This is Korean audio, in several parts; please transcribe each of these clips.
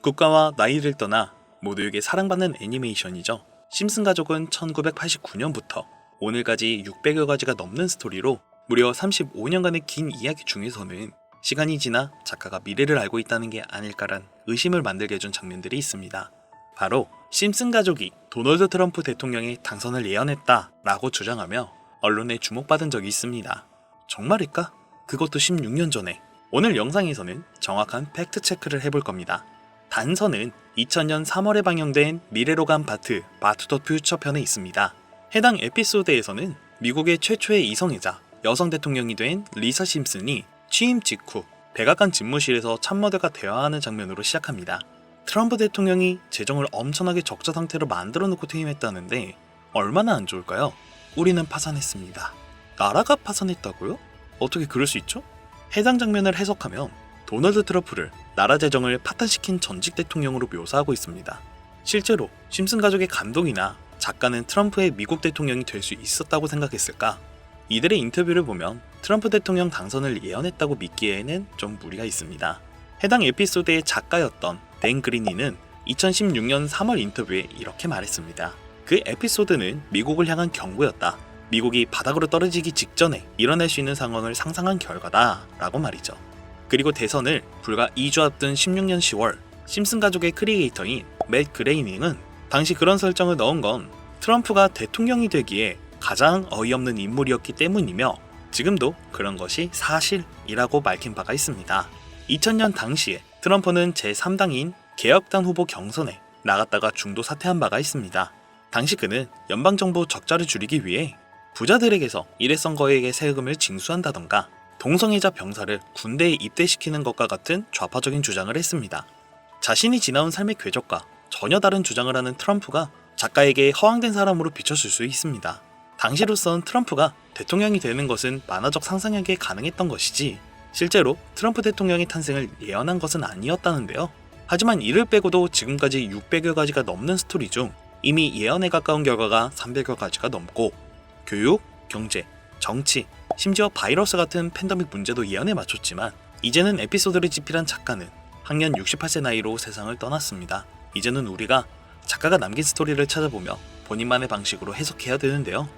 국가와 나이를 떠나 모두에게 사랑받는 애니메이션이죠. 심슨 가족은 1989년부터 오늘까지 600여 가지가 넘는 스토리로 무려 35년간의 긴 이야기 중에서는 시간이 지나 작가가 미래를 알고 있다는 게 아닐까란 의심을 만들게 해준 장면들이 있습니다. 바로 심슨 가족이 도널드 트럼프 대통령의 당선을 예언했다 라고 주장하며 언론에 주목받은 적이 있습니다. 정말일까? 그것도 16년 전에. 오늘 영상에서는 정확한 팩트체크를 해볼 겁니다. 단서는 2000년 3월에 방영된 미래로 간 바트 더 퓨처 편에 있습니다. 해당 에피소드에서는 미국의 최초의 이성애자 여성 대통령이 된 리사 심슨이 취임 직후 백악관 집무실에서 참모들과 대화하는 장면으로 시작합니다. 트럼프 대통령이 재정을 엄청나게 적자 상태로 만들어 놓고 퇴임했다는데 얼마나 안 좋을까요? 우리는 파산했습니다. 나라가 파산했다고요? 어떻게 그럴 수 있죠? 해당 장면을 해석하면 도널드 트럼프를 나라 재정을 파탄시킨 전직 대통령으로 묘사하고 있습니다. 실제로 심슨 가족의 감독이나 작가는 트럼프의 미국 대통령이 될 수 있었다고 생각했을까? 이들의 인터뷰를 보면 트럼프 대통령 당선을 예언했다고 믿기에는 좀 무리가 있습니다. 해당 에피소드의 작가였던 댄 그리니는 2016년 3월 인터뷰에 이렇게 말했습니다. 그 에피소드는 미국을 향한 경고였다. 미국이 바닥으로 떨어지기 직전에 일어날 수 있는 상황을 상상한 결과다 라고 말이죠. 그리고 대선을 불과 2주 앞둔 16년 10월 심슨 가족의 크리에이터인 맷 그레이닝은 당시 그런 설정을 넣은 건 트럼프가 대통령이 되기에 가장 어이없는 인물이었기 때문이며 지금도 그런 것이 사실이라고 밝힌 바가 있습니다. 2000년 당시에 트럼프는 제3당인 개혁당 후보 경선에 나갔다가 중도 사퇴한 바가 있습니다. 당시 그는 연방정부 적자를 줄이기 위해 부자들에게서 일회성 거액의 세금을 징수한다던가 동성애자 병사를 군대에 입대시키는 것과 같은 좌파적인 주장을 했습니다. 자신이 지나온 삶의 궤적과 전혀 다른 주장을 하는 트럼프가 작가에게 허황된 사람으로 비춰질 수 있습니다. 당시로선 트럼프가 대통령이 되는 것은 만화적 상상력에 가능했던 것이지 실제로 트럼프 대통령의 탄생을 예언한 것은 아니었다는데요. 하지만 이를 빼고도 지금까지 600여 가지가 넘는 스토리 중 이미 예언에 가까운 결과가 300여 가지가 넘고 교육, 경제, 정치, 심지어 바이러스 같은 팬데믹 문제도 예언에 맞췄지만 이제는 에피소드를 집필한 작가는 학년 68세 나이로 세상을 떠났습니다. 이제는 우리가 작가가 남긴 스토리를 찾아보며 본인만의 방식으로 해석해야 되는데요.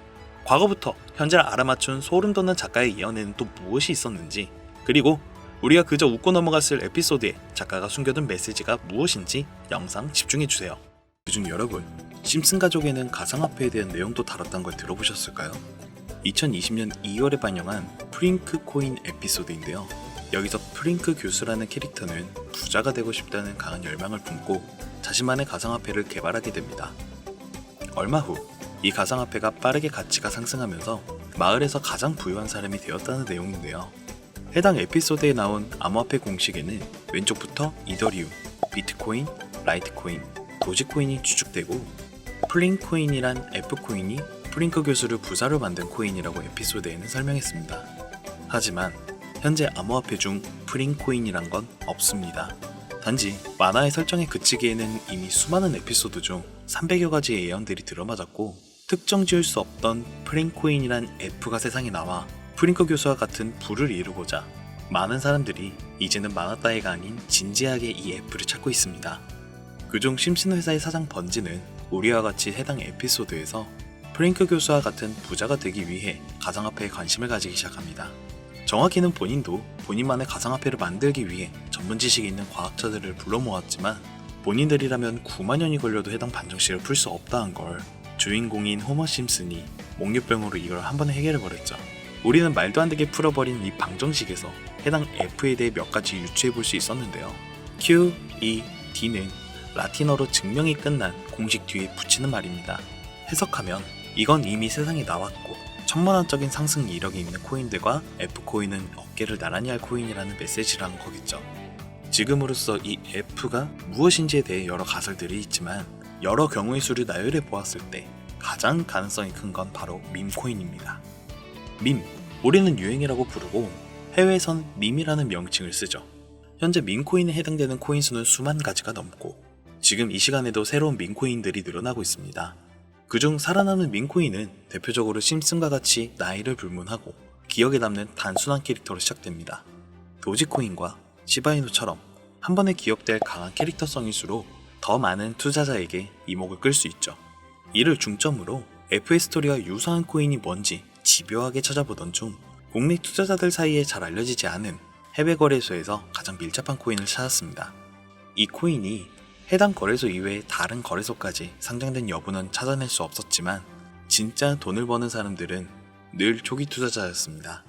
과거부터 현재를 알아맞춘 소름 돋는 작가의 예언에는 또 무엇이 있었는지, 그리고 우리가 그저 웃고 넘어갔을 에피소드에 작가가 숨겨둔 메시지가 무엇인지 영상 집중해주세요. 그중 여러분, 심슨 가족에는 가상화폐에 대한 내용도 다뤘던 걸 들어보셨을까요? 2020년 2월에 반영한 프링크 코인 에피소드인데요. 여기서 프링크 교수라는 캐릭터는 부자가 되고 싶다는 강한 열망을 품고 자신만의 가상화폐를 개발하게 됩니다. 얼마 후 이 가상화폐가 빠르게 가치가 상승하면서 마을에서 가장 부유한 사람이 되었다는 내용인데요. 해당 에피소드에 나온 암호화폐 공식에는 왼쪽부터 이더리움, 비트코인, 라이트코인, 도지코인이 추측되고 플링코인이란 F코인이 프링크 교수를 부자로 만든 코인이라고 에피소드에는 설명했습니다. 하지만 현재 암호화폐 중 프링코인이란 건 없습니다. 단지 만화의 설정에 그치기에는 이미 수많은 에피소드 중 300여 가지의 예언들이 들어맞았고 특정 지을 수 없던 프링코인이란 F가 세상에 나와 프링크 교수와 같은 부를 이루고자 많은 사람들이 이제는 만화 따위가 아닌 진지하게 이 F를 찾고 있습니다. 그중 심슨 회사의 사장 번지는 우리와 같이 해당 에피소드에서 프링크 교수와 같은 부자가 되기 위해 가상화폐에 관심을 가지기 시작합니다. 정확히는 본인도 본인만의 가상화폐를 만들기 위해 전문 지식이 있는 과학자들을 불러 모았지만 본인들이라면 9만 년이 걸려도 해당 반정식을 풀 수 없다는 걸 주인공인 호머 심슨이 목류병으로 이걸 한 번에 해결해버렸죠. 우리는 말도 안 되게 풀어버린 이 방정식에서 해당 F에 대해 몇 가지 유추해볼 수 있었는데요. Q, E, D는 라틴어로 증명이 끝난 공식 뒤에 붙이는 말입니다. 해석하면 이건 이미 세상에 나왔고 천문학적인 상승 이력이 있는 코인들과 F코인은 어깨를 나란히 할 코인이라는 메시지라는 거겠죠. 지금으로서 이 F가 무엇인지에 대해 여러 가설들이 있지만 여러 경우의 수를 나열해 보았을 때 가장 가능성이 큰 건 바로 밈코인입니다. 밈, 우리는 유행이라고 부르고 해외에선 밈이라는 명칭을 쓰죠. 현재 밈코인에 해당되는 코인 수는 수만 가지가 넘고 지금 이 시간에도 새로운 밈코인들이 늘어나고 있습니다. 그중 살아나는 밈코인은 대표적으로 심슨과 같이 나이를 불문하고 기억에 남는 단순한 캐릭터로 시작됩니다. 도지코인과 시바이누처럼 한 번에 기억될 강한 캐릭터성일수록 더 많은 투자자에게 이목을 끌 수 있죠. 이를 중점으로 FA 스토리와 유사한 코인이 뭔지 집요하게 찾아보던 중 국내 투자자들 사이에 잘 알려지지 않은 해외 거래소에서 가장 밀접한 코인을 찾았습니다. 이 코인이 해당 거래소 이외의 다른 거래소까지 상장된 여부는 찾아낼 수 없었지만 진짜 돈을 버는 사람들은 늘 초기 투자자였습니다.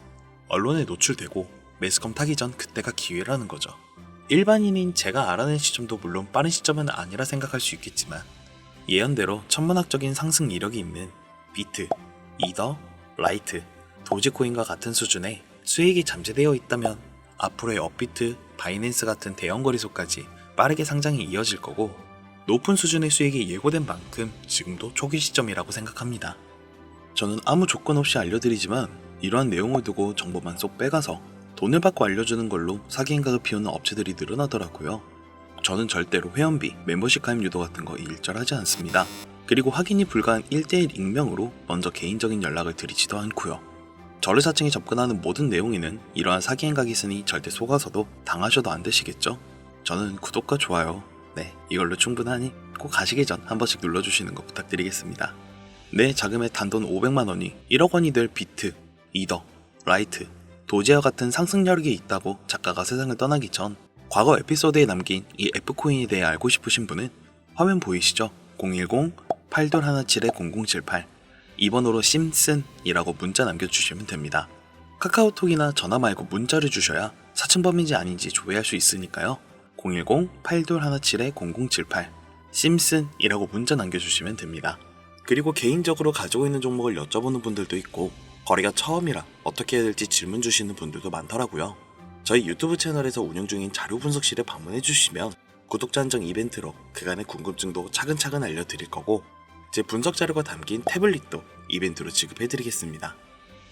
언론에 노출되고 매스컴 타기 전 그때가 기회라는 거죠. 일반인인 제가 알아낸 시점도 물론 빠른 시점은 아니라 생각할 수 있겠지만 예언대로 천문학적인 상승 이력이 있는 비트, 이더, 라이트, 도지코인과 같은 수준의 수익이 잠재되어 있다면 앞으로의 업비트, 바이낸스 같은 대형 거래소까지 빠르게 상장이 이어질 거고 높은 수준의 수익이 예고된 만큼 지금도 초기 시점이라고 생각합니다. 저는 아무 조건 없이 알려드리지만 이러한 내용을 두고 정보만 쏙 빼가서 돈을 받고 알려주는 걸로 사기 행각을 피우는 업체들이 늘어나더라고요. 저는 절대로 회원비, 멤버십 가입 유도 같은 거 일절하지 않습니다. 그리고 확인이 불가한 1대1 익명으로 먼저 개인적인 연락을 드리지도 않고요. 저를 사칭에 접근하는 모든 내용에는 이러한 사기 행각이 있으니 절대 속아서도 당하셔도 안 되시겠죠? 저는 구독과 좋아요, 이걸로 충분하니 꼭 가시기 전 한 번씩 눌러주시는 거 부탁드리겠습니다. 내 자금의 단돈 500만원이 1억원이 될 비트, 이더, 라이트, 도지와 같은 상승력이 있다고 작가가 세상을 떠나기 전 과거 에피소드에 남긴 이 F코인에 대해 알고 싶으신 분은 화면 보이시죠? 010-8217-0078 2번으로 심슨이라고 문자 남겨주시면 됩니다. 카카오톡이나 전화 말고 문자를 주셔야 사칭범인지 아닌지 조회할 수 있으니까요. 010-8217-0078 심슨이라고 문자 남겨주시면 됩니다. 그리고 개인적으로 가지고 있는 종목을 여쭤보는 분들도 있고 거래가 처음이라 어떻게 해야 될지 질문 주시는 분들도 많더라고요. 저희 유튜브 채널에서 운영 중인 자료 분석실에 방문해 주시면 구독자 한정 이벤트로 그간의 궁금증도 차근차근 알려드릴 거고 제 분석 자료가 담긴 태블릿도 이벤트로 지급해 드리겠습니다.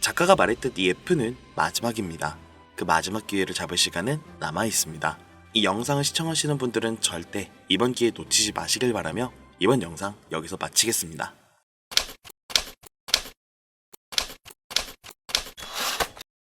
작가가 말했듯 이 F는 마지막입니다. 그 마지막 기회를 잡을 시간은 남아 있습니다. 이 영상을 시청하시는 분들은 절대 이번 기회 놓치지 마시길 바라며 이번 영상 여기서 마치겠습니다.